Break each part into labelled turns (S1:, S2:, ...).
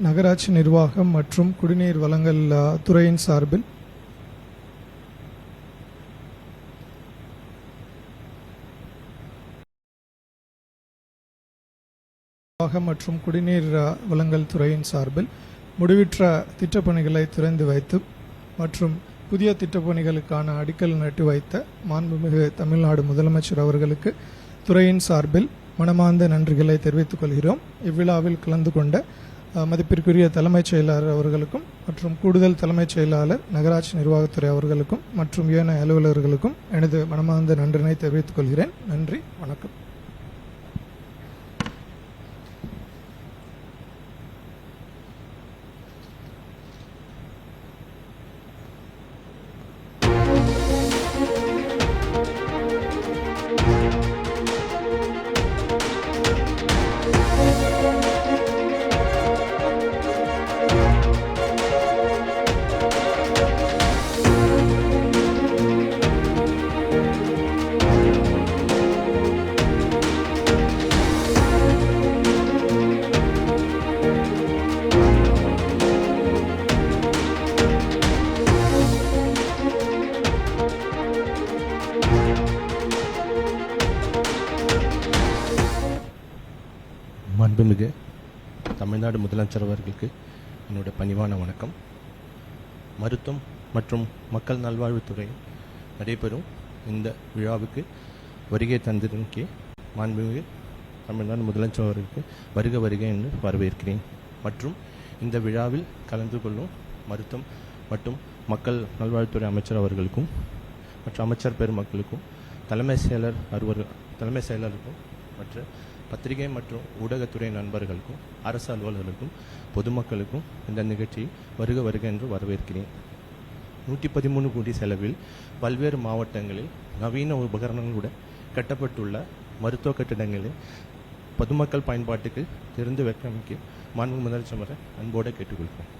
S1: நகராட்சி நிர்வாகம் மற்றும் குடிநீர் வழங்கல் துறையின் சார்பில் மற்றும் குடிநீர் வழங்கல் துறையின் சார்பில் முடிவுற்ற திட்டப்பணிகளை திறந்து வைத்து மற்றும் புதிய திட்டப்பணிகளுக்கான அடிக்கல் நட்டு வைத்த மாண்புமிகு தமிழ்நாடு முதலமைச்சர் அவர்களுக்கு துறையின் சார்பில் மனமார்ந்த நன்றிகளை தெரிவித்துக் கொள்கிறோம். இவ்விழாவில் கலந்து கொண்ட மதிப்பிற்குரிய தலைமைச் செயலாளர் அவர்களுக்கும் மற்றும் கூடுதல் தலைமைச் செயலாளர் நகராட்சி நிர்வாகத்துறை அவர்களுக்கும் மற்றும் ஏனைய அலுவலர்களுக்கும் எனது மனமார்ந்த நன்றினை தெரிவித்துக் கொள்கிறேன். நன்றி, வணக்கம்.
S2: மாண்புமிகு தமிழ்நாடு முதலமைச்சர் அவர்களுக்கு என்னுடைய பணிவான வணக்கம். மருத்துவம் மற்றும் மக்கள் நல்வாழ்வுத்துறை நடைபெறும் இந்த விழாவுக்கு வருகை தந்திருக்கே மாண்புமிகு தமிழ்நாடு முதலமைச்சர் அவர்களுக்கு வருக வருகை என்று வரவேற்கிறேன். மற்றும் இந்த விழாவில் கலந்து கொள்ளும் மருத்துவம் மற்றும் மக்கள் நல்வாழ்வுத்துறை அமைச்சர் அவர்களுக்கும் மற்ற அமைச்சர் பெருமக்களுக்கும் தலைமைச் செயலருக்கும் மற்ற பத்திரிகை மற்றும் ஊடகத்துறை நண்பர்களுக்கும் அரசு அலுவலர்களுக்கும் பொதுமக்களுக்கும் இந்த நிகழ்ச்சியை வருக வருக என்று வரவேற்கிறேன். 113 கோடி செலவில் பல்வேறு மாவட்டங்களில் நவீன உபகரணங்களுடன் கட்டப்பட்டுள்ள மருத்துவ கட்டிடங்களை பொதுமக்கள் பயன்பாட்டுக்கு திறந்து வைக்க மாண்பு முதலமைச்சர் அன்போடு கேட்டுக்கொள்கிறோம்.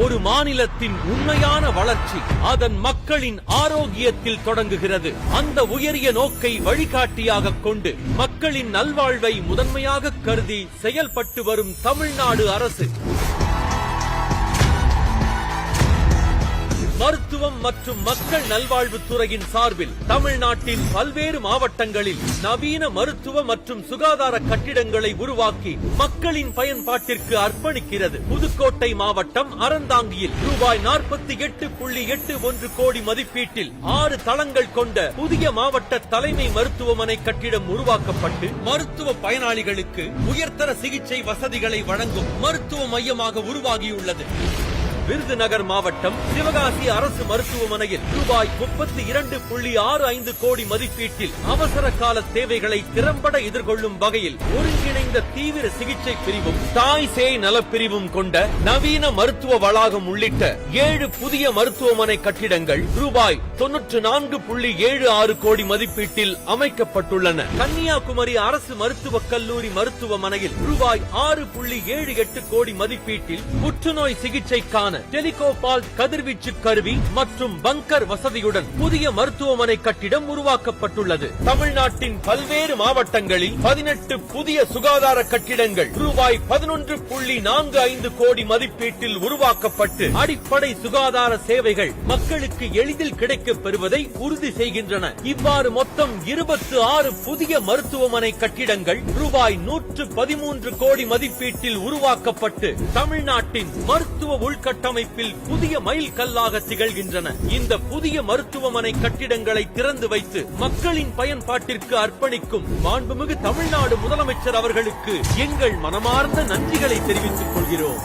S3: ஒரு மாநிலத்தின் உண்மையான வளர்ச்சி அதன் மக்களின் ஆரோக்கியத்தில் தொடங்குகிறது. அந்த உயரிய நோக்கை வழிகாட்டியாக கொண்டு மக்களின் நல்வாழ்வை முதன்மையாக கருதி செயல்பட்டு வரும் தமிழ்நாடு அரசு மருத்துவம் மற்றும் மக்கள் நல்வாழ்வுத்துறையின் சார்பில் தமிழ்நாட்டின் பல்வேறு மாவட்டங்களில் நவீன மருத்துவ மற்றும் சுகாதார கட்டிடங்களை உருவாக்கி மக்களின் பயன்பாட்டிற்கு அர்ப்பணிக்கிறது. புதுக்கோட்டை மாவட்டம் அறந்தாங்கியில் ரூபாய் 48.81 கோடி மதிப்பீட்டில் 6 தளங்கள் கொண்ட புதிய மாவட்ட தலைமை மருத்துவமனை கட்டிடம் உருவாக்கப்பட்டு மருத்துவ பயனாளிகளுக்கு உயர்தர சிகிச்சை வசதிகளை வழங்கும் மருத்துவ மையமாக உருவாகியுள்ளது. விருதுநகர் மாவட்டம் சிவகாசி அரசு மருத்துவமனையில் ரூபாய் 32.65 கோடி மதிப்பீட்டில் அவசர கால தேவைகளை திறம்பட எதிர்கொள்ளும் வகையில் ஒருங்கிணைந்த தீவிர சிகிச்சை பிரிவும் தாய் சேய் நலப்பிரிவும் கொண்ட நவீன மருத்துவ வளாகம் உள்ளிட்ட 7 புதிய மருத்துவமனை கட்டிடங்கள் ரூபாய் 94.76 கோடி மதிப்பீட்டில் அமைக்கப்பட்டுள்ளன. கன்னியாகுமரி அரசு மருத்துவக் கல்லூரி மருத்துவமனையில் ரூபாய் 6.78 கோடி மதிப்பீட்டில் புற்றுநோய் சிகிச்சைக்கான டெலிகோபால் கதிர்வீச்சு கருவி மற்றும் பங்கர் வசதியுடன் புதிய மருத்துவமனை கட்டிடம் உருவாக்கப்பட்டுள்ளது. தமிழ்நாட்டின் பல்வேறு மாவட்டங்களில் 18 புதிய சுகாதார கட்டிடங்கள் ரூபாய் 11.45 கோடி மதிப்பீட்டில் உருவாக்கப்பட்டு அடிப்படை சுகாதார சேவைகள் மக்களுக்கு எளிதில் கிடைக்கப் பெறுவதை உறுதி செய்கின்றன. இவ்வாறு மொத்தம் 26 புதிய மருத்துவமனை கட்டிடங்கள் ரூபாய் 113 கோடி மதிப்பீட்டில் உருவாக்கப்பட்டு தமிழ்நாட்டின் மருத்துவ உள்கட்ட அமைப்பில் புதிய மைல் கல்லாக திகழ்கின்றன. இந்த புதிய மருத்துவமனை கட்டிடங்களை திறந்து வைத்து மக்களின் பயன்பாட்டிற்கு அர்ப்பணிக்கும் மாண்புமிகு தமிழ்நாடு முதலமைச்சர் அவர்களுக்கு எங்கள் மனமார்ந்த நன்றிகளை தெரிவித்துக் கொள்கிறோம்.